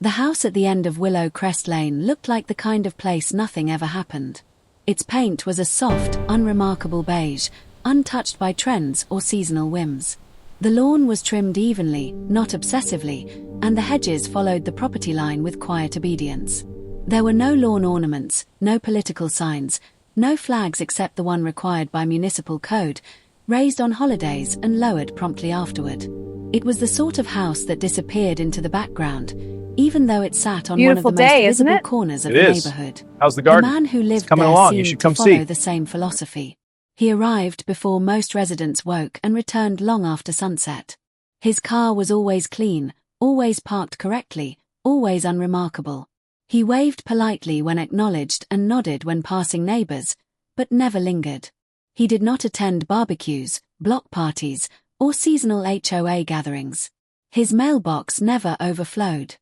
The house at the end of Willow Crest Lane looked like the kind of place nothing ever happened. Its paint was a soft, unremarkable beige, untouched by trends or seasonal whims. The lawn was trimmed evenly, not obsessively, and the hedges followed the property line with quiet obedience. There were no lawn ornaments, no political signs, no flags except the one required by municipal code, raised on holidays and lowered promptly afterward. It was the sort of house that disappeared into the background, even though it sat on one of the most visible corners of the neighborhood. How's the garden? The man who lived there seemed to follow the same philosophy. He arrived before most residents woke and returned long after sunset. His car was always clean, always parked correctly, always unremarkable. He waved politely when acknowledged and nodded when passing neighbors, but never lingered. He did not attend barbecues, block parties, or seasonal HOA gatherings. His mailbox never overflowed.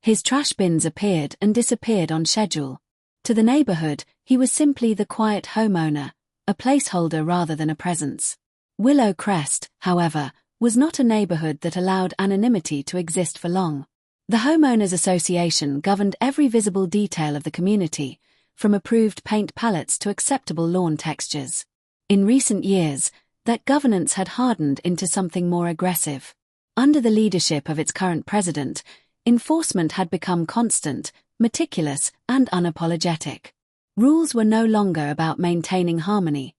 His trash bins appeared and disappeared on schedule. To the neighborhood, he was simply the quiet homeowner, a placeholder rather than a presence. Willow Crest, however, was not a neighborhood that allowed anonymity to exist for long. The Homeowners Association governed every visible detail of the community, from approved paint palettes to acceptable lawn textures. In recent years, that governance had hardened into something more aggressive. Under the leadership of its current president, enforcement had become constant, meticulous, and unapologetic. Rules were no longer about maintaining harmony.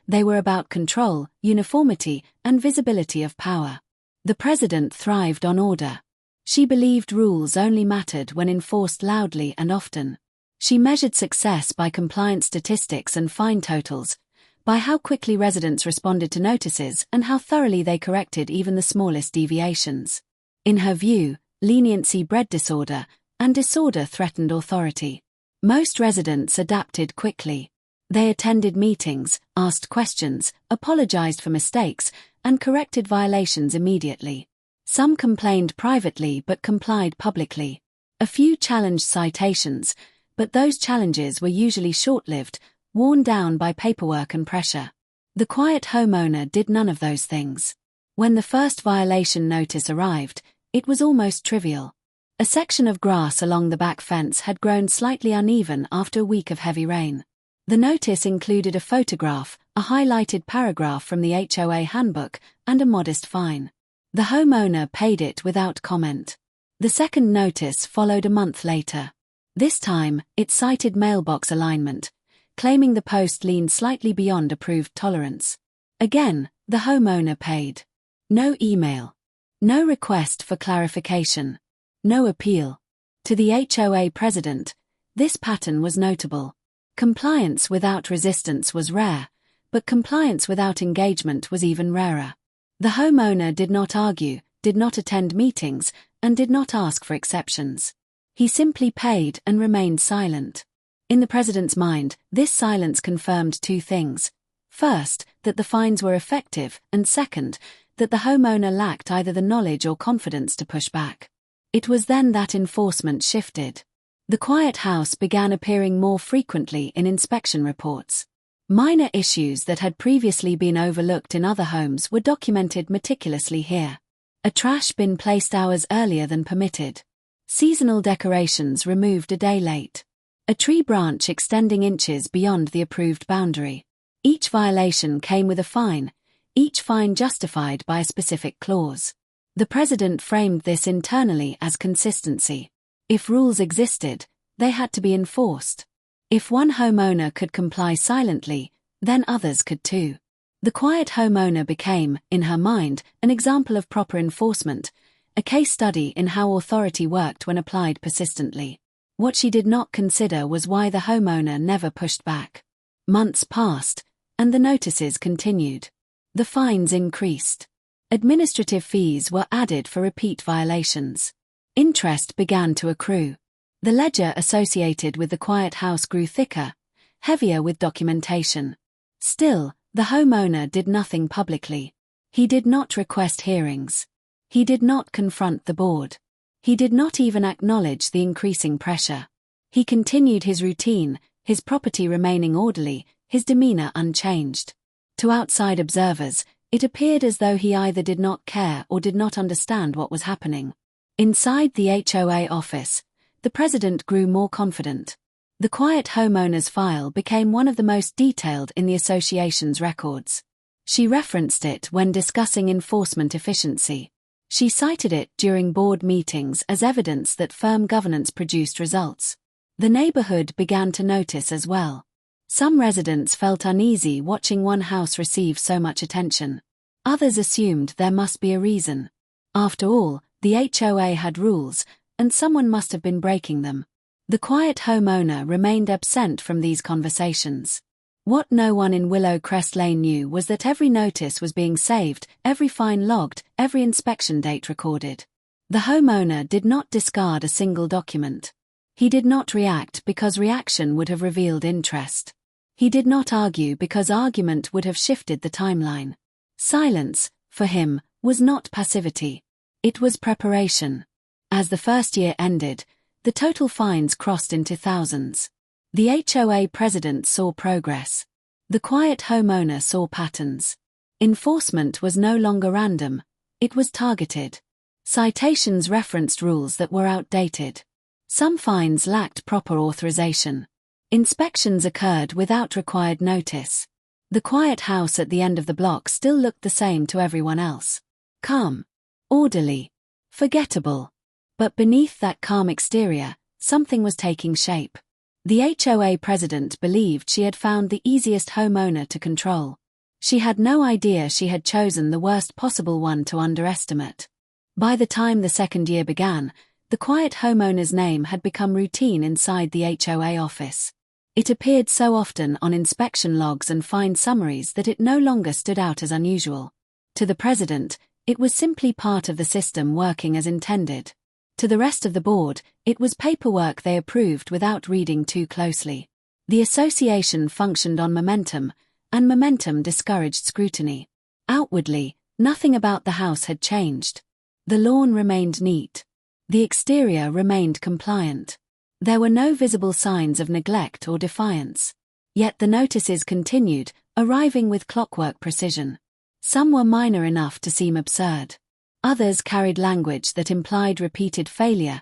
They were about control, uniformity, and visibility of power. The president thrived on order. She believed rules only mattered when enforced loudly and often. She measured success by compliance statistics and fine totals, by how quickly residents responded to notices and how thoroughly they corrected even the smallest deviations. In her view, leniency bred disorder, and disorder threatened authority. Most residents adapted quickly. They attended meetings, asked questions, apologized for mistakes, and corrected violations immediately. Some complained privately but complied publicly. A few challenged citations, but those challenges were usually short-lived, worn down by paperwork and pressure. The quiet homeowner did none of those things. When the first violation notice arrived, it was almost trivial. A section of grass along the back fence had grown slightly uneven after a week of heavy rain. The notice included a photograph, a highlighted paragraph from the HOA handbook, and a modest fine. The homeowner paid it without comment. The second notice followed a month later. This time, it cited mailbox alignment, claiming the post leaned slightly beyond approved tolerance. Again, the homeowner paid. No email. No request for clarification. No appeal. To the HOA president, this pattern was notable. Compliance without resistance was rare, but compliance without engagement was even rarer. The homeowner did not argue, did not attend meetings, and did not ask for exceptions. He simply paid and remained silent. In the president's mind, this silence confirmed two things. First, that the fines were effective, and second, that the homeowner lacked either the knowledge or confidence to push back. It was then that enforcement shifted. The quiet house began appearing more frequently in inspection reports. Minor issues that had previously been overlooked in other homes were documented meticulously here. A trash bin placed hours earlier than permitted. Seasonal decorations removed a day late. A tree branch extending inches beyond the approved boundary. Each violation came with a fine, each fine justified by a specific clause. The president framed this internally as consistency. If rules existed, they had to be enforced. If one homeowner could comply silently, then others could too. The quiet homeowner became, in her mind, an example of proper enforcement, a case study in how authority worked when applied persistently. What she did not consider was why the homeowner never pushed back. Months passed, and the notices continued. The fines increased. Administrative fees were added for repeat violations. Interest began to accrue. The ledger associated with the quiet house grew thicker, heavier with documentation. Still, the homeowner did nothing publicly. He did not request hearings. He did not confront the board. He did not even acknowledge the increasing pressure. He continued his routine, his property remaining orderly, his demeanor unchanged. To outside observers, it appeared as though he either did not care or did not understand what was happening. Inside the HOA office, the president grew more confident. The quiet homeowner's file became one of the most detailed in the association's records. She referenced it when discussing enforcement efficiency. She cited it during board meetings as evidence that firm governance produced results. The neighborhood began to notice as well. Some residents felt uneasy watching one house receive so much attention. Others assumed there must be a reason. After all, the HOA had rules, and someone must have been breaking them. The quiet homeowner remained absent from these conversations. What no one in Willow Crest Lane knew was that every notice was being saved, every fine logged, every inspection date recorded. The homeowner did not discard a single document. He did not react because reaction would have revealed interest. He did not argue because argument would have shifted the timeline. Silence, for him, was not passivity. It was preparation. As the first year ended, the total fines crossed into thousands. The HOA president saw progress. The quiet homeowner saw patterns. Enforcement was no longer random, it was targeted. Citations referenced rules that were outdated. Some fines lacked proper authorization. Inspections occurred without required notice. The quiet house at the end of the block still looked the same to everyone else. Calm. Orderly. Forgettable. But beneath that calm exterior, something was taking shape. The HOA president believed she had found the easiest homeowner to control. She had no idea she had chosen the worst possible one to underestimate. By the time the second year began, the quiet homeowner's name had become routine inside the HOA office. It appeared so often on inspection logs and fine summaries that it no longer stood out as unusual. To the president, it was simply part of the system working as intended. To the rest of the board, it was paperwork they approved without reading too closely. The association functioned on momentum, and momentum discouraged scrutiny. Outwardly, nothing about the house had changed. The lawn remained neat. The exterior remained compliant. There were no visible signs of neglect or defiance. Yet the notices continued, arriving with clockwork precision. Some were minor enough to seem absurd. Others carried language that implied repeated failure,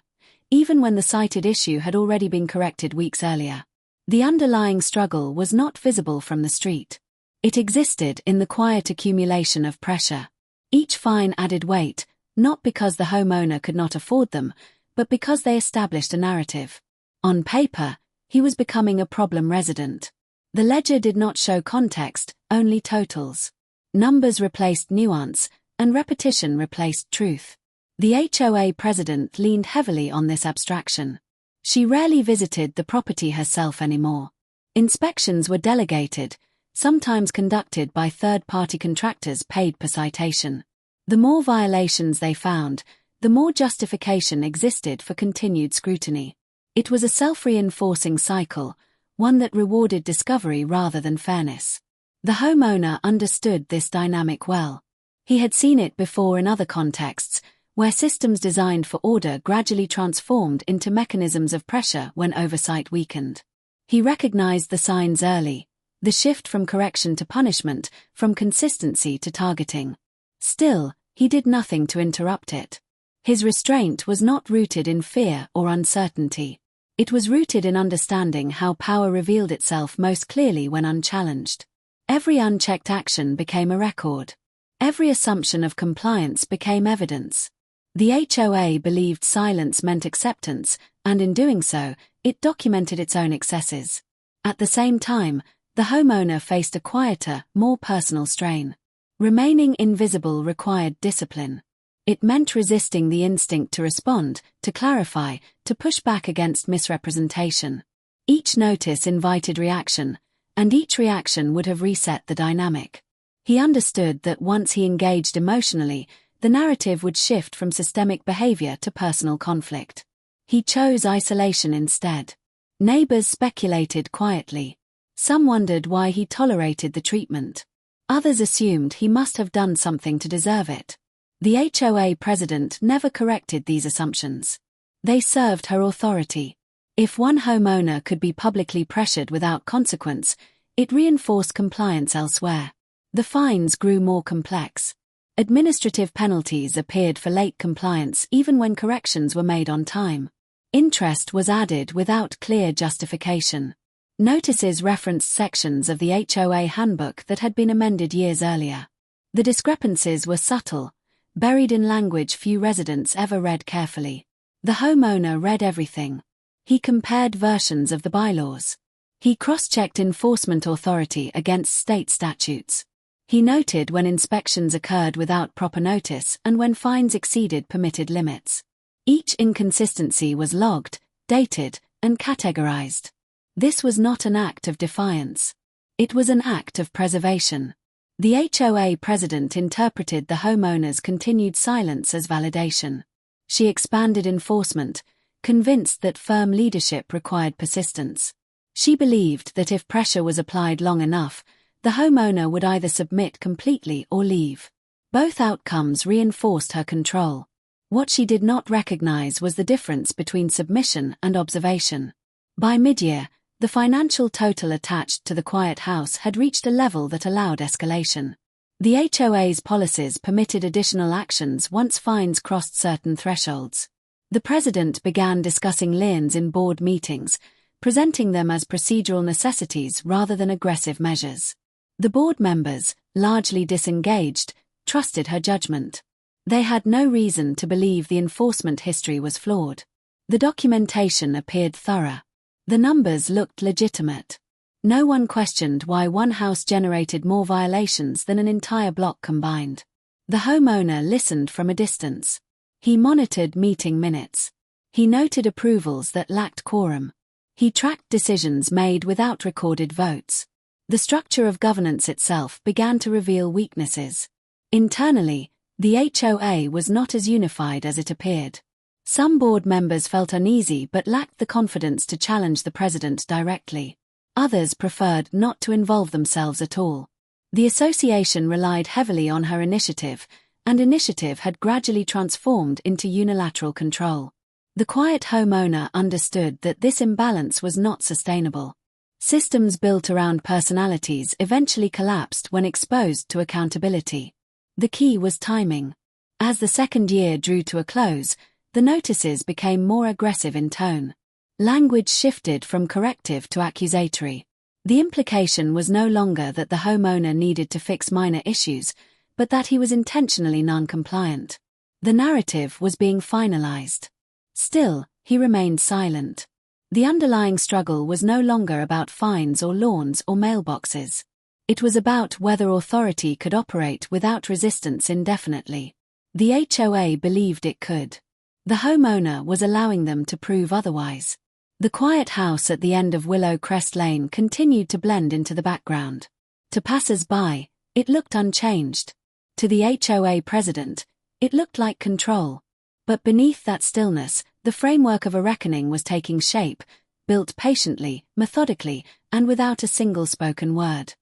even when the cited issue had already been corrected weeks earlier. The underlying struggle was not visible from the street. It existed in the quiet accumulation of pressure. Each fine added weight, not because the homeowner could not afford them, but because they established a narrative. On paper, he was becoming a problem resident. The ledger did not show context, only totals. Numbers replaced nuance, and repetition replaced truth. The HOA president leaned heavily on this abstraction. She rarely visited the property herself anymore. Inspections were delegated, sometimes conducted by third-party contractors paid per citation. The more violations they found, the more justification existed for continued scrutiny. It was a self-reinforcing cycle, one that rewarded discovery rather than fairness. The homeowner understood this dynamic well. He had seen it before in other contexts, where systems designed for order gradually transformed into mechanisms of pressure when oversight weakened. He recognized the signs early, the shift from correction to punishment, from consistency to targeting. Still, he did nothing to interrupt it. His restraint was not rooted in fear or uncertainty. It was rooted in understanding how power revealed itself most clearly when unchallenged. Every unchecked action became a record. Every assumption of compliance became evidence. The HOA believed silence meant acceptance, and in doing so, it documented its own excesses. At the same time, the homeowner faced a quieter, more personal strain. Remaining invisible required discipline. It meant resisting the instinct to respond, to clarify, to push back against misrepresentation. Each notice invited reaction, and each reaction would have reset the dynamic. He understood that once he engaged emotionally, the narrative would shift from systemic behavior to personal conflict. He chose isolation instead. Neighbors speculated quietly. Some wondered why he tolerated the treatment. Others assumed he must have done something to deserve it. The HOA president never corrected these assumptions. They served her authority. If one homeowner could be publicly pressured without consequence, it reinforced compliance elsewhere. The fines grew more complex. Administrative penalties appeared for late compliance even when corrections were made on time. Interest was added without clear justification. Notices referenced sections of the HOA handbook that had been amended years earlier. The discrepancies were subtle, buried in language few residents ever read carefully. The homeowner read everything. He compared versions of the bylaws. He cross-checked enforcement authority against state statutes. He noted when inspections occurred without proper notice and when fines exceeded permitted limits. Each inconsistency was logged, dated, and categorized. This was not an act of defiance. It was an act of preservation. The HOA president interpreted the homeowner's continued silence as validation. She expanded enforcement, convinced that firm leadership required persistence. She believed that if pressure was applied long enough, the homeowner would either submit completely or leave. Both outcomes reinforced her control. What she did not recognize was the difference between submission and observation. By mid-year, the financial total attached to the quiet house had reached a level that allowed escalation. The HOA's policies permitted additional actions once fines crossed certain thresholds. The president began discussing liens in board meetings, presenting them as procedural necessities rather than aggressive measures. The board members, largely disengaged, trusted her judgment. They had no reason to believe the enforcement history was flawed. The documentation appeared thorough. The numbers looked legitimate. No one questioned why one house generated more violations than an entire block combined. The homeowner listened from a distance. He monitored meeting minutes. He noted approvals that lacked quorum. He tracked decisions made without recorded votes. The structure of governance itself began to reveal weaknesses. Internally, the HOA was not as unified as it appeared. Some board members felt uneasy but lacked the confidence to challenge the president directly. Others preferred not to involve themselves at all. The association relied heavily on her initiative, and initiative had gradually transformed into unilateral control. The quiet homeowner understood that this imbalance was not sustainable. Systems built around personalities eventually collapsed when exposed to accountability. The key was timing. As the second year drew to a close, the notices became more aggressive in tone. Language shifted from corrective to accusatory. The implication was no longer that the homeowner needed to fix minor issues, but that he was intentionally non-compliant. The narrative was being finalized. Still, he remained silent. The underlying struggle was no longer about fines or lawns or mailboxes. It was about whether authority could operate without resistance indefinitely. The HOA believed it could. The homeowner was allowing them to prove otherwise. The quiet house at the end of Willow Crest Lane continued to blend into the background. To passers-by, it looked unchanged. To the HOA president, it looked like control. But beneath that stillness, the framework of a reckoning was taking shape, built patiently, methodically, and without a single spoken word.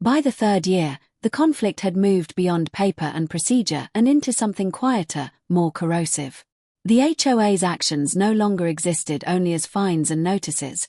By the third year, the conflict had moved beyond paper and procedure and into something quieter, more corrosive. The HOA's actions no longer existed only as fines and notices.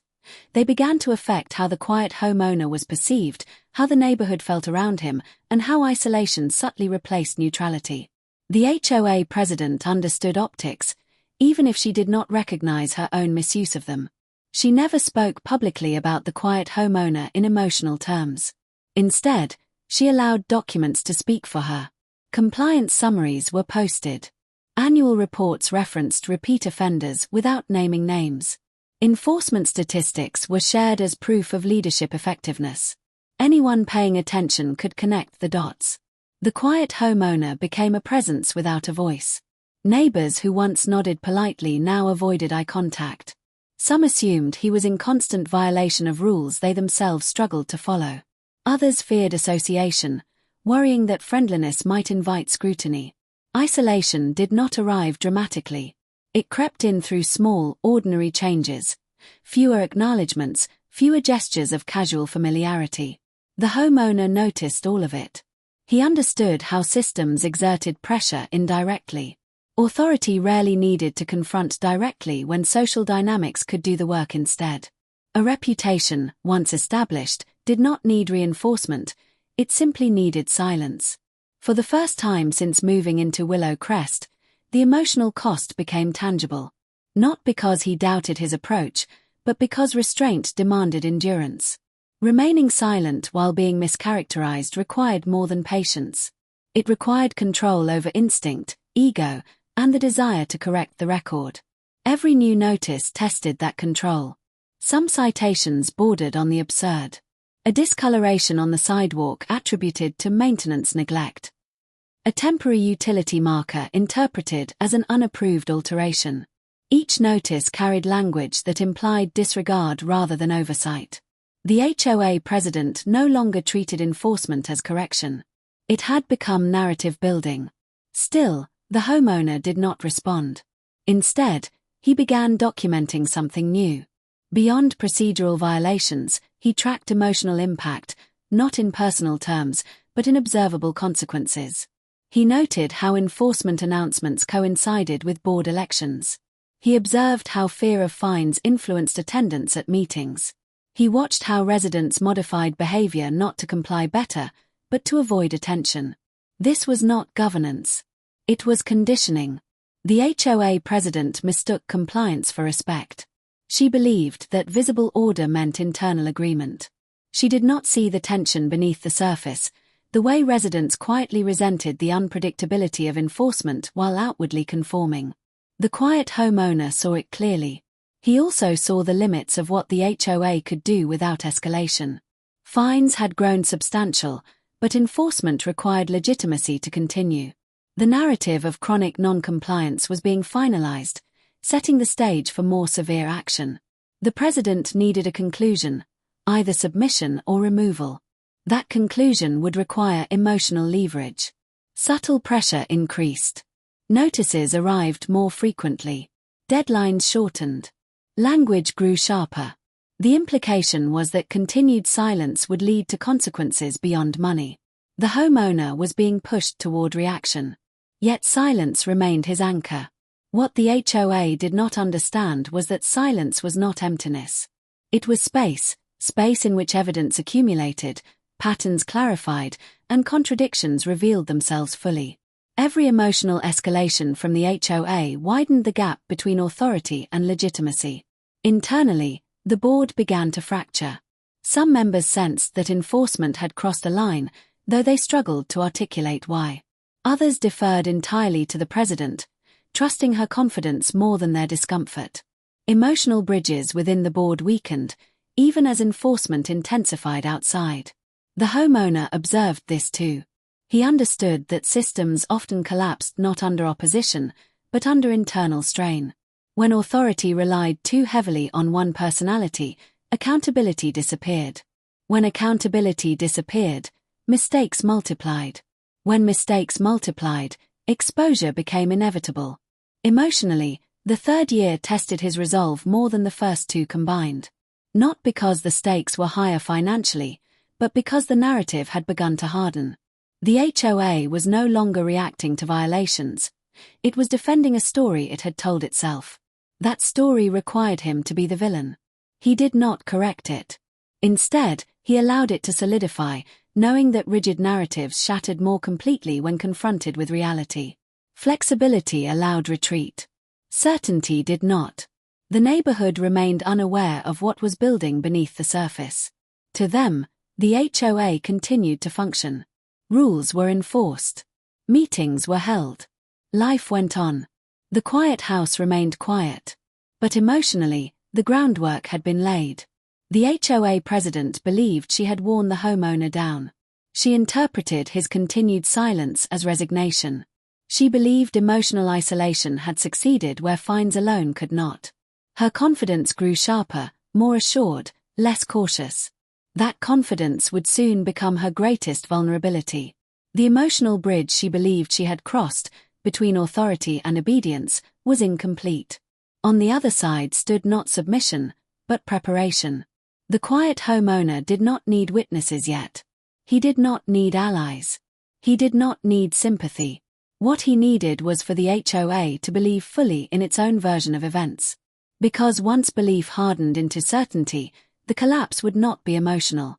They began to affect how the quiet homeowner was perceived, how the neighborhood felt around him, and how isolation subtly replaced neutrality. The HOA president understood optics, even if she did not recognize her own misuse of them. She never spoke publicly about the quiet homeowner in emotional terms. Instead, she allowed documents to speak for her. Compliance summaries were posted. Annual reports referenced repeat offenders without naming names. Enforcement statistics were shared as proof of leadership effectiveness. Anyone paying attention could connect the dots. The quiet homeowner became a presence without a voice. Neighbors who once nodded politely now avoided eye contact. Some assumed he was in constant violation of rules they themselves struggled to follow. Others feared association, worrying that friendliness might invite scrutiny. Isolation did not arrive dramatically. It crept in through small, ordinary changes. Fewer acknowledgements, fewer gestures of casual familiarity. The homeowner noticed all of it. He understood how systems exerted pressure indirectly. Authority rarely needed to confront directly when social dynamics could do the work instead. A reputation, once established, did not need reinforcement, it simply needed silence. For the first time since moving into Willow Crest, the emotional cost became tangible. Not because he doubted his approach, but because restraint demanded endurance. Remaining silent while being mischaracterized required more than patience. It required control over instinct, ego, and the desire to correct the record. Every new notice tested that control. Some citations bordered on the absurd. A discoloration on the sidewalk attributed to maintenance neglect. A temporary utility marker interpreted as an unapproved alteration. Each notice carried language that implied disregard rather than oversight. The HOA president no longer treated enforcement as correction. It had become narrative building. Still, the homeowner did not respond. Instead, he began documenting something new. Beyond procedural violations, he tracked emotional impact, not in personal terms, but in observable consequences. He noted how enforcement announcements coincided with board elections. He observed how fear of fines influenced attendance at meetings. He watched how residents modified behavior not to comply better, but to avoid attention. This was not governance. It was conditioning. The HOA president mistook compliance for respect. She believed that visible order meant internal agreement. She did not see the tension beneath the surface, the way residents quietly resented the unpredictability of enforcement while outwardly conforming. The quiet homeowner saw it clearly. He also saw the limits of what the HOA could do without escalation. Fines had grown substantial, but enforcement required legitimacy to continue. The narrative of chronic non-compliance was being finalized, setting the stage for more severe action. The president needed a conclusion, either submission or removal. That conclusion would require emotional leverage. Subtle pressure increased. Notices arrived more frequently. Deadlines shortened. Language grew sharper. The implication was that continued silence would lead to consequences beyond money. The homeowner was being pushed toward reaction. Yet silence remained his anchor. What the HOA did not understand was that silence was not emptiness. It was space in which evidence accumulated, patterns clarified, and contradictions revealed themselves fully. Every emotional escalation from the HOA widened the gap between authority and legitimacy. Internally, the board began to fracture. Some members sensed that enforcement had crossed a line, though they struggled to articulate why. Others deferred entirely to the president, trusting her confidence more than their discomfort. Emotional bridges within the board weakened, even as enforcement intensified outside. The homeowner observed this too. He understood that systems often collapsed not under opposition, but under internal strain. When authority relied too heavily on one personality, accountability disappeared. When accountability disappeared, mistakes multiplied. When mistakes multiplied, exposure became inevitable. Emotionally, the third year tested his resolve more than the first two combined. Not because the stakes were higher financially, but because the narrative had begun to harden. The HOA was no longer reacting to violations. It was defending a story it had told itself. That story required him to be the villain. He did not correct it. Instead, he allowed it to solidify, knowing that rigid narratives shattered more completely when confronted with reality. Flexibility allowed retreat. Certainty did not. The neighborhood remained unaware of what was building beneath the surface. To them, the HOA continued to function. Rules were enforced. Meetings were held. Life went on. The quiet house remained quiet. But emotionally, the groundwork had been laid. The HOA president believed she had worn the homeowner down. She interpreted his continued silence as resignation. She believed emotional isolation had succeeded where fines alone could not. Her confidence grew sharper, more assured, less cautious. That confidence would soon become her greatest vulnerability. The emotional bridge she believed she had crossed, between authority and obedience, was incomplete. On the other side stood not submission, but preparation. The quiet homeowner did not need witnesses yet. He did not need allies. He did not need sympathy. What he needed was for the HOA to believe fully in its own version of events. Because once belief hardened into certainty, the collapse would not be emotional.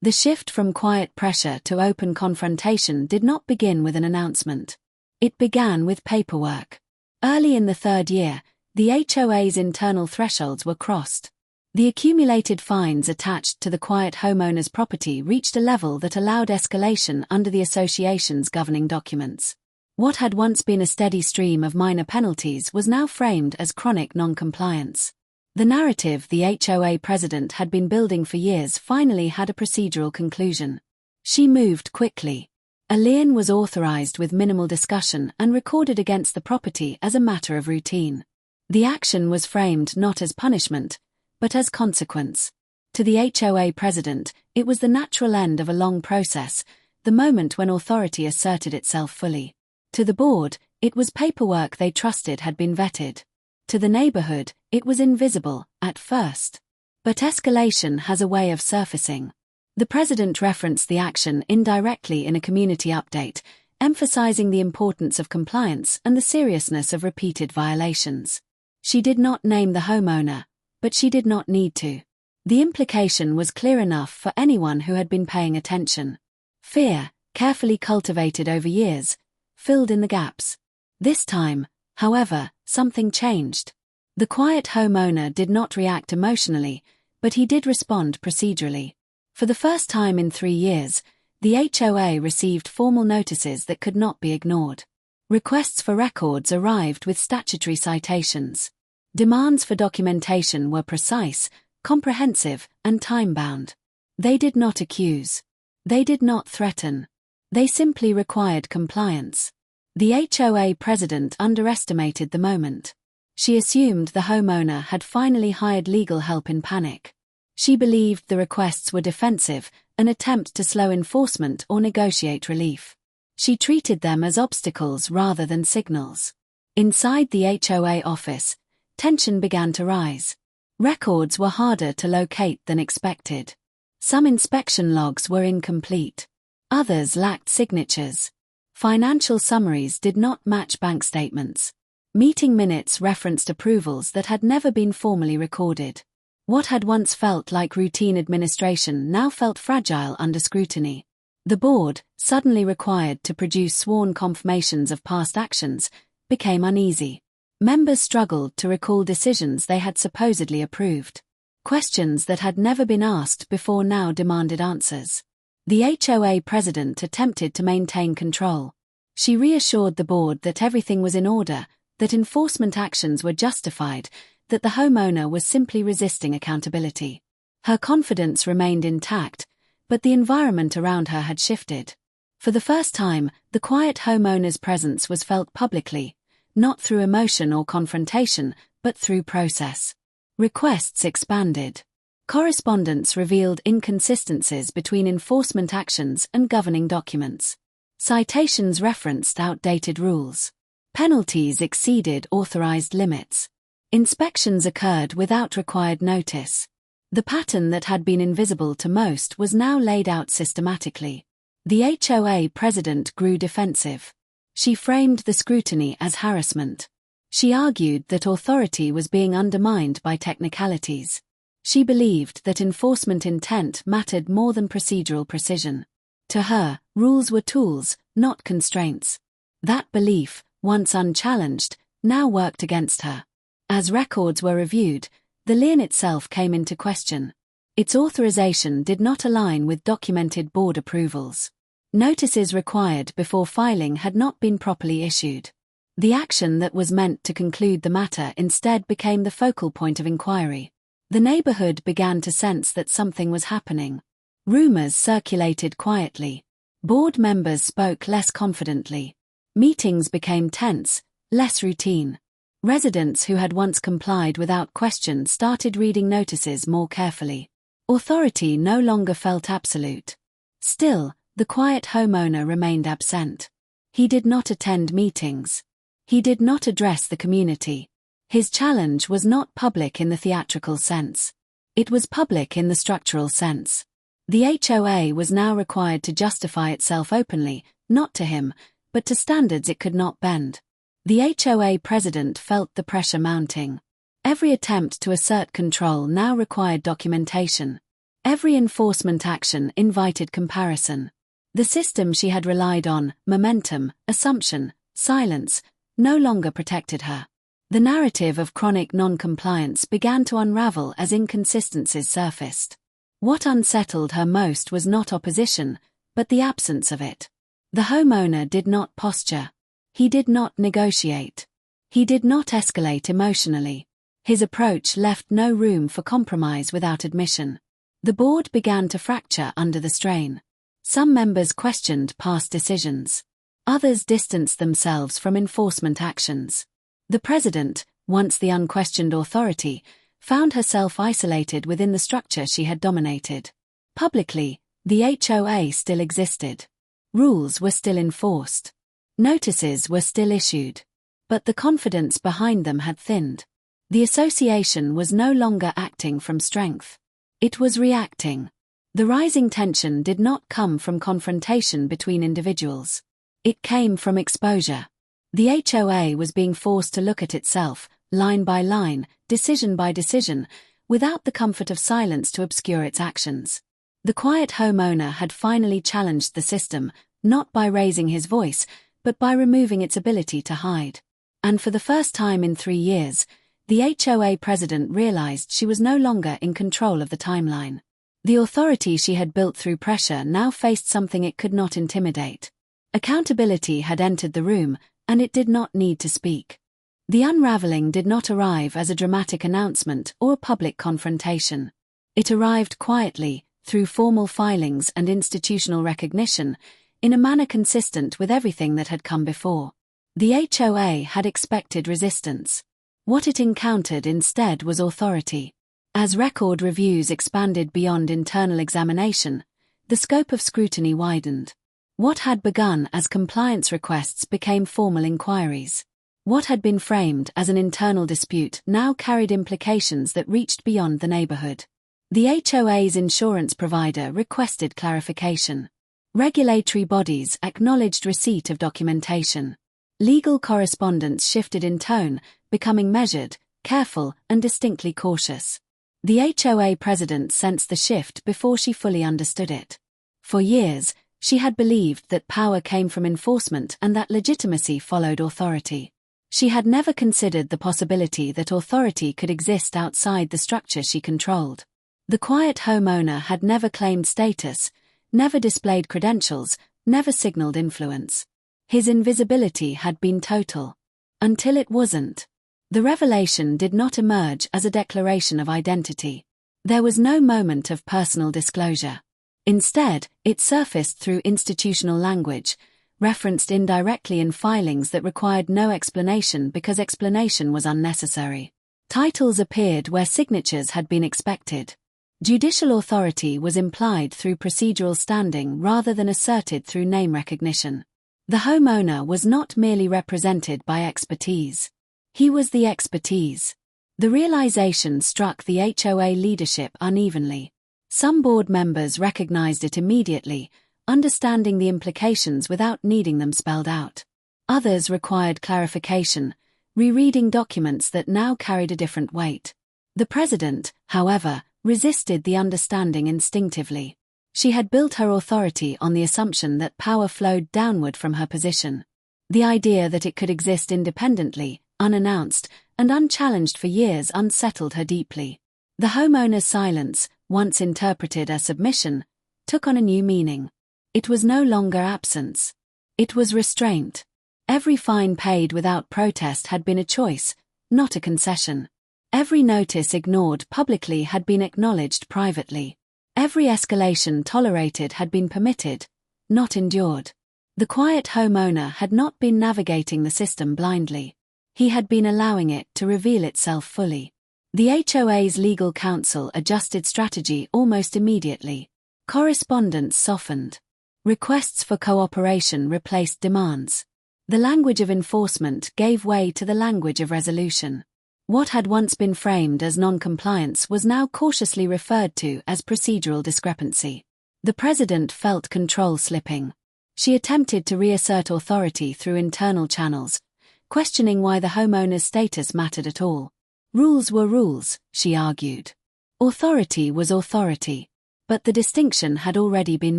The shift from quiet pressure to open confrontation did not begin with an announcement. It began with paperwork. Early in the third year, The HOA's internal thresholds were crossed. The accumulated fines attached to the quiet homeowner's property reached a level that allowed escalation under the association's governing documents. What had once been a steady stream of minor penalties was now framed as chronic non-compliance. The narrative the HOA president had been building for years finally had a procedural conclusion. She moved quickly. A lien was authorized with minimal discussion and recorded against the property as a matter of routine. The action was framed not as punishment, but as consequence. To the HOA president, it was the natural end of a long process, the moment when authority asserted itself fully. To the board, it was paperwork they trusted had been vetted. To the neighborhood, it was invisible, at first. But escalation has a way of surfacing. The president referenced the action indirectly in a community update, emphasizing the importance of compliance and the seriousness of repeated violations. She did not name the homeowner, but she did not need to. The implication was clear enough for anyone who had been paying attention. Fear, carefully cultivated over years, filled in the gaps. This time, however, something changed. The quiet homeowner did not react emotionally, but he did respond procedurally. For the first time in 3 years, the HOA received formal notices that could not be ignored. Requests for records arrived with statutory citations. Demands for documentation were precise, comprehensive, and time-bound. They did not accuse. They did not threaten. They simply required compliance. The HOA president underestimated the moment. She assumed the homeowner had finally hired legal help in panic. She believed the requests were defensive, an attempt to slow enforcement or negotiate relief. She treated them as obstacles rather than signals. Inside the HOA office, tension began to rise. Records were harder to locate than expected. Some inspection logs were incomplete. Others lacked signatures. Financial summaries did not match bank statements. Meeting minutes referenced approvals that had never been formally recorded. What had once felt like routine administration now felt fragile under scrutiny. The board, suddenly required to produce sworn confirmations of past actions, became uneasy. Members struggled to recall decisions they had supposedly approved. Questions that had never been asked before now demanded answers. The HOA president attempted to maintain control. She reassured the board that everything was in order, that enforcement actions were justified, that the homeowner was simply resisting accountability. Her confidence remained intact, but the environment around her had shifted. For the first time, the quiet homeowner's presence was felt publicly, not through emotion or confrontation, but through process. Requests expanded. Correspondence revealed inconsistencies between enforcement actions and governing documents. Citations referenced outdated rules. Penalties exceeded authorized limits. Inspections occurred without required notice. The pattern that had been invisible to most was now laid out systematically. The HOA president grew defensive. She framed the scrutiny as harassment. She argued that authority was being undermined by technicalities. She believed that enforcement intent mattered more than procedural precision. To her, rules were tools, not constraints. That belief, once unchallenged, now worked against her. As records were reviewed, the lien itself came into question. Its authorization did not align with documented board approvals. Notices required before filing had not been properly issued. The action that was meant to conclude the matter instead became the focal point of inquiry. The neighborhood began to sense that something was happening. Rumors circulated quietly. Board members spoke less confidently. Meetings became tense, less routine. Residents who had once complied without question started reading notices more carefully. Authority no longer felt absolute. Still, the quiet homeowner remained absent. He did not attend meetings. He did not address the community. His challenge was not public in the theatrical sense. It was public in the structural sense. The HOA was now required to justify itself openly, not to him, but to standards it could not bend. The HOA president felt the pressure mounting. Every attempt to assert control now required documentation. Every enforcement action invited comparison. The system she had relied on, momentum, assumption, silence, no longer protected her. The narrative of chronic non-compliance began to unravel as inconsistencies surfaced. What unsettled her most was not opposition, but the absence of it. The homeowner did not posture. He did not negotiate. He did not escalate emotionally. His approach left no room for compromise without admission. The board began to fracture under the strain. Some members questioned past decisions. Others distanced themselves from enforcement actions. The president, once the unquestioned authority, found herself isolated within the structure she had dominated. Publicly, the HOA still existed. Rules were still enforced. Notices were still issued. But the confidence behind them had thinned. The association was no longer acting from strength. It was reacting. The rising tension did not come from confrontation between individuals. It came from exposure. The HOA was being forced to look at itself, line by line, decision by decision, without the comfort of silence to obscure its actions. The quiet homeowner had finally challenged the system, not by raising his voice, but by removing its ability to hide. And for the first time in 3 years, the HOA president realized she was no longer in control of the timeline. The authority she had built through pressure now faced something it could not intimidate. Accountability had entered the room, and it did not need to speak. The unraveling did not arrive as a dramatic announcement or a public confrontation. It arrived quietly, through formal filings and institutional recognition, in a manner consistent with everything that had come before. The HOA had expected resistance. What it encountered instead was authority. As record reviews expanded beyond internal examination, the scope of scrutiny widened. What had begun as compliance requests became formal inquiries. What had been framed as an internal dispute now carried implications that reached beyond the neighborhood. The HOA's insurance provider requested clarification. Regulatory bodies acknowledged receipt of documentation. Legal correspondence shifted in tone, becoming measured, careful, and distinctly cautious. The HOA president sensed the shift before she fully understood it. For years, she had believed that power came from enforcement and that legitimacy followed authority. She had never considered the possibility that authority could exist outside the structure she controlled. The quiet homeowner had never claimed status, never displayed credentials, never signaled influence. His invisibility had been total. Until it wasn't. The revelation did not emerge as a declaration of identity. There was no moment of personal disclosure. Instead, it surfaced through institutional language, referenced indirectly in filings that required no explanation because explanation was unnecessary. Titles appeared where signatures had been expected. Judicial authority was implied through procedural standing rather than asserted through name recognition. The homeowner was not merely represented by expertise. He was the expertise. The realization struck the HOA leadership unevenly. Some board members recognized it immediately, understanding the implications without needing them spelled out. Others required clarification, rereading documents that now carried a different weight. The president, however, resisted the understanding instinctively. She had built her authority on the assumption that power flowed downward from her position. The idea that it could exist independently, unannounced, and unchallenged for years unsettled her deeply. The homeowner's silence, once interpreted as submission, took on a new meaning. It was no longer absence. It was restraint. Every fine paid without protest had been a choice, not a concession. Every notice ignored publicly had been acknowledged privately. Every escalation tolerated had been permitted, not endured. The quiet homeowner had not been navigating the system blindly. He had been allowing it to reveal itself fully. The HOA's legal counsel adjusted strategy almost immediately. Correspondence softened. Requests for cooperation replaced demands. The language of enforcement gave way to the language of resolution. What had once been framed as non-compliance was now cautiously referred to as procedural discrepancy. The president felt control slipping. She attempted to reassert authority through internal channels, questioning why the homeowner's status mattered at all. Rules were rules, she argued. Authority was authority. But the distinction had already been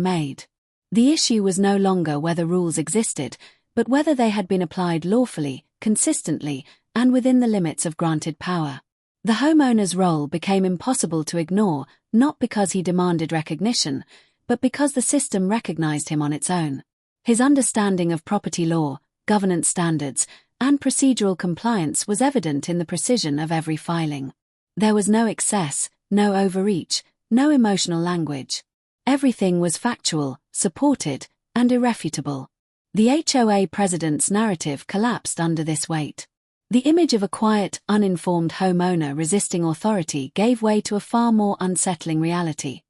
made. The issue was no longer whether rules existed, but whether they had been applied lawfully, consistently, and within the limits of granted power. The homeowner's role became impossible to ignore, not because he demanded recognition, but because the system recognized him on its own. His understanding of property law, governance standards, and procedural compliance was evident in the precision of every filing. There was no excess, no overreach, no emotional language. Everything was factual, supported, and irrefutable. The HOA president's narrative collapsed under this weight. The image of a quiet, uninformed homeowner resisting authority gave way to a far more unsettling reality.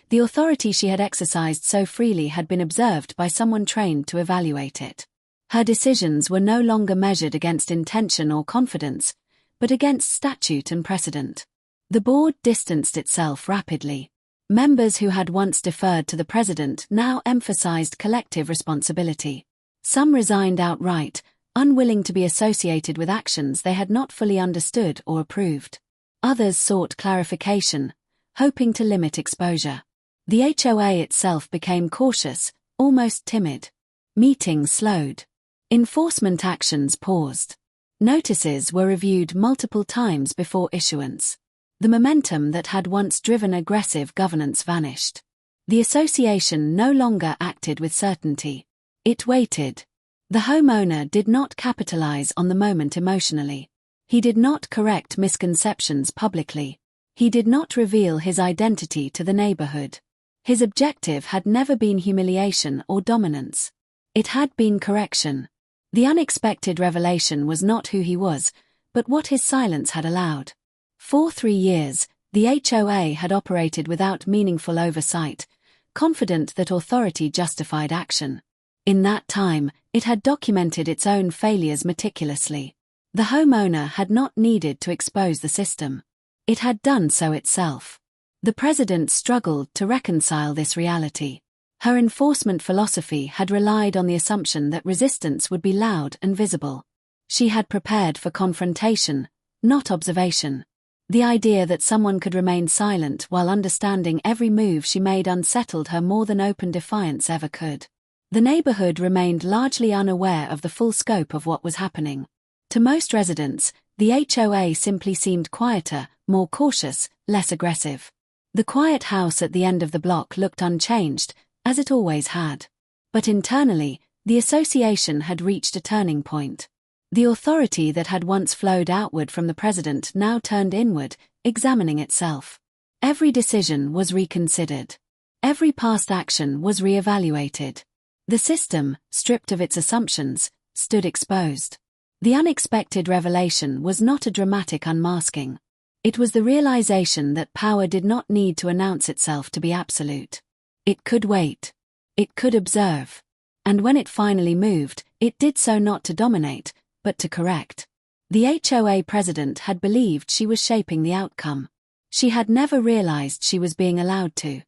The authority she had exercised so freely had been observed by someone trained to evaluate it. Her decisions were no longer measured against intention or confidence, but against statute and precedent. The board distanced itself rapidly. Members who had once deferred to the president now emphasized collective responsibility. Some resigned outright, unwilling to be associated with actions they had not fully understood or approved. Others sought clarification, hoping to limit exposure. The HOA itself became cautious, almost timid. Meetings slowed. Enforcement actions paused. Notices were reviewed multiple times before issuance. The momentum that had once driven aggressive governance vanished. The association no longer acted with certainty. It waited. The homeowner did not capitalize on the moment emotionally. He did not correct misconceptions publicly. He did not reveal his identity to the neighborhood. His objective had never been humiliation or dominance. It had been correction. The unexpected revelation was not who he was, but what his silence had allowed. For 3 years, the HOA had operated without meaningful oversight, confident that authority justified action. In that time, it had documented its own failures meticulously. The homeowner had not needed to expose the system. It had done so itself. The president struggled to reconcile this reality. Her enforcement philosophy had relied on the assumption that resistance would be loud and visible. She had prepared for confrontation, not observation. The idea that someone could remain silent while understanding every move she made unsettled her more than open defiance ever could. The neighborhood remained largely unaware of the full scope of what was happening. To most residents, the HOA simply seemed quieter, more cautious, less aggressive. The quiet house at the end of the block looked unchanged, as it always had. But internally, the association had reached a turning point. The authority that had once flowed outward from the president now turned inward, examining itself. Every decision was reconsidered. Every past action was re-evaluated. The system, stripped of its assumptions, stood exposed. The unexpected revelation was not a dramatic unmasking. It was the realization that power did not need to announce itself to be absolute. It could wait. It could observe. And when it finally moved, it did so not to dominate, but to correct. The HOA president had believed she was shaping the outcome. She had never realized she was being allowed to.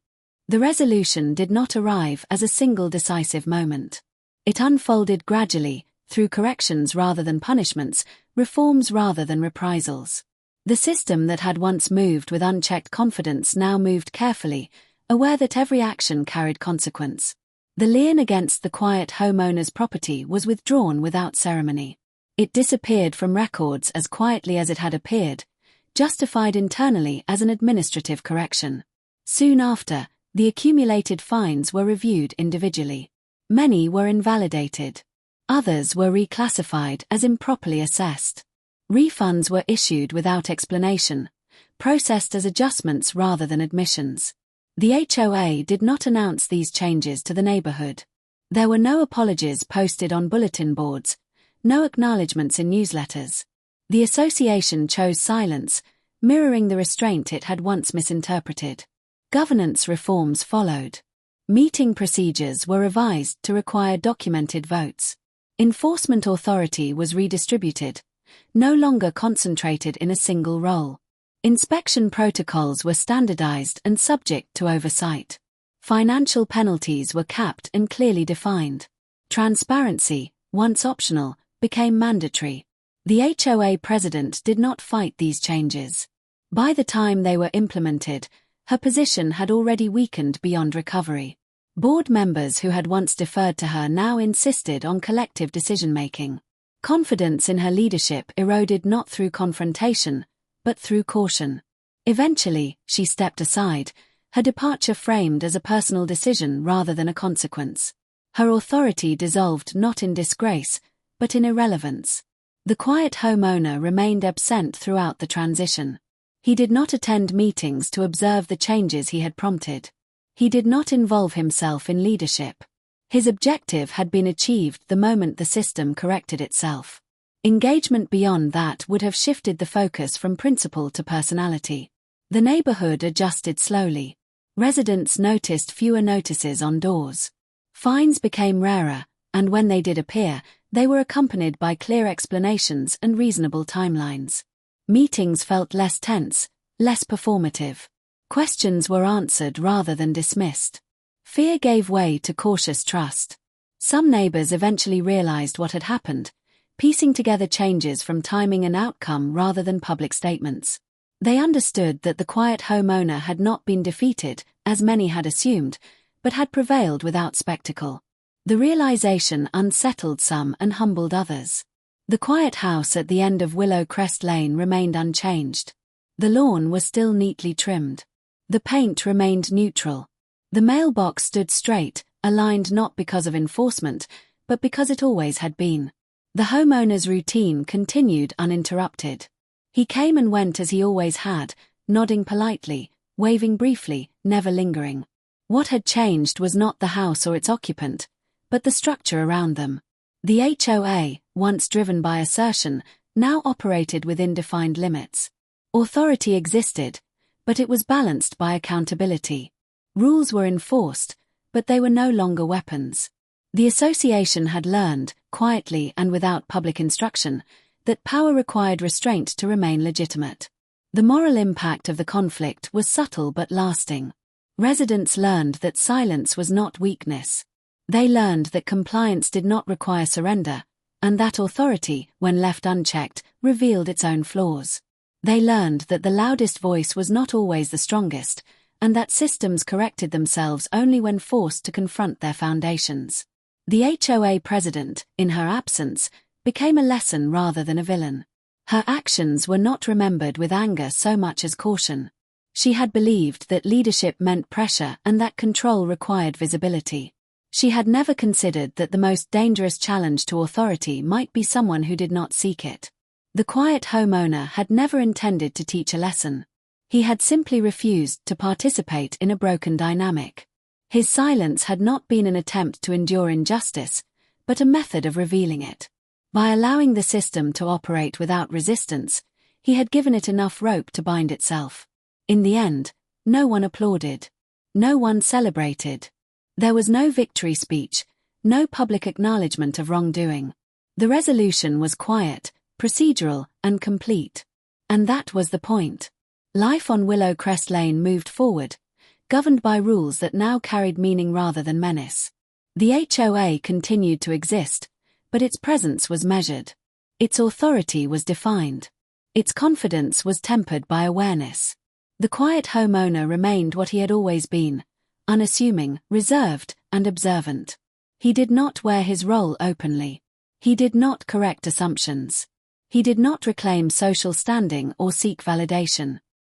The resolution did not arrive as a single decisive moment. It unfolded gradually, through corrections rather than punishments, reforms rather than reprisals. The system that had once moved with unchecked confidence now moved carefully, aware that every action carried consequence. The lien against the quiet homeowner's property was withdrawn without ceremony. It disappeared from records as quietly as it had appeared, justified internally as an administrative correction. Soon after, the accumulated fines were reviewed individually. Many were invalidated. Others were reclassified as improperly assessed. Refunds were issued without explanation, processed as adjustments rather than admissions. The HOA did not announce these changes to the neighborhood. There were no apologies posted on bulletin boards, no acknowledgements in newsletters. The association chose silence, mirroring the restraint it had once misinterpreted. Governance reforms followed. Meeting procedures were revised to require documented votes. Enforcement authority was redistributed, no longer concentrated in a single role. Inspection protocols were standardized and subject to oversight. Financial penalties were capped and clearly defined. Transparency, once optional, became mandatory. The HOA president did not fight these changes. By the time they were implemented, her position had already weakened beyond recovery. Board members who had once deferred to her now insisted on collective decision-making. Confidence in her leadership eroded not through confrontation, but through caution. Eventually, she stepped aside, her departure framed as a personal decision rather than a consequence. Her authority dissolved not in disgrace, but in irrelevance. The quiet homeowner remained absent throughout the transition. He did not attend meetings to observe the changes he had prompted. He did not involve himself in leadership. His objective had been achieved the moment the system corrected itself. Engagement beyond that would have shifted the focus from principle to personality. The neighborhood adjusted slowly. Residents noticed fewer notices on doors. Fines became rarer, and when they did appear, they were accompanied by clear explanations and reasonable timelines. Meetings felt less tense, less performative. Questions were answered rather than dismissed. Fear gave way to cautious trust. Some neighbors eventually realized what had happened, piecing together changes from timing and outcome rather than public statements. They understood that the quiet homeowner had not been defeated, as many had assumed, but had prevailed without spectacle. The realization unsettled some and humbled others. The quiet house at the end of Willow Crest Lane remained unchanged. The lawn was still neatly trimmed. The paint remained neutral. The mailbox stood straight, aligned not because of enforcement, but because it always had been. The homeowner's routine continued uninterrupted. He came and went as he always had, nodding politely, waving briefly, never lingering. What had changed was not the house or its occupant, but the structure around them. The HOA, once driven by assertion, now operated within defined limits. Authority existed, but it was balanced by accountability. Rules were enforced, but they were no longer weapons. The association had learned, quietly and without public instruction, that power required restraint to remain legitimate. The moral impact of the conflict was subtle but lasting. Residents learned that silence was not weakness. They learned that compliance did not require surrender, and that authority, when left unchecked, revealed its own flaws. They learned that the loudest voice was not always the strongest, and that systems corrected themselves only when forced to confront their foundations. The HOA president, in her absence, became a lesson rather than a villain. Her actions were not remembered with anger so much as caution. She had believed that leadership meant pressure and that control required visibility. She had never considered that the most dangerous challenge to authority might be someone who did not seek it. The quiet homeowner had never intended to teach a lesson. He had simply refused to participate in a broken dynamic. His silence had not been an attempt to endure injustice, but a method of revealing it. By allowing the system to operate without resistance, he had given it enough rope to bind itself. In the end, no one applauded. No one celebrated. There was no victory speech, no public acknowledgement of wrongdoing. The resolution was quiet, procedural, and complete. And that was the point. Life on Willow Crest Lane moved forward, governed by rules that now carried meaning rather than menace. The HOA continued to exist, but its presence was measured. Its authority was defined. Its confidence was tempered by awareness. The quiet homeowner remained what he had always been, unassuming, reserved, and observant. He did not wear his role openly. He did not correct assumptions. He did not reclaim social standing or seek validation.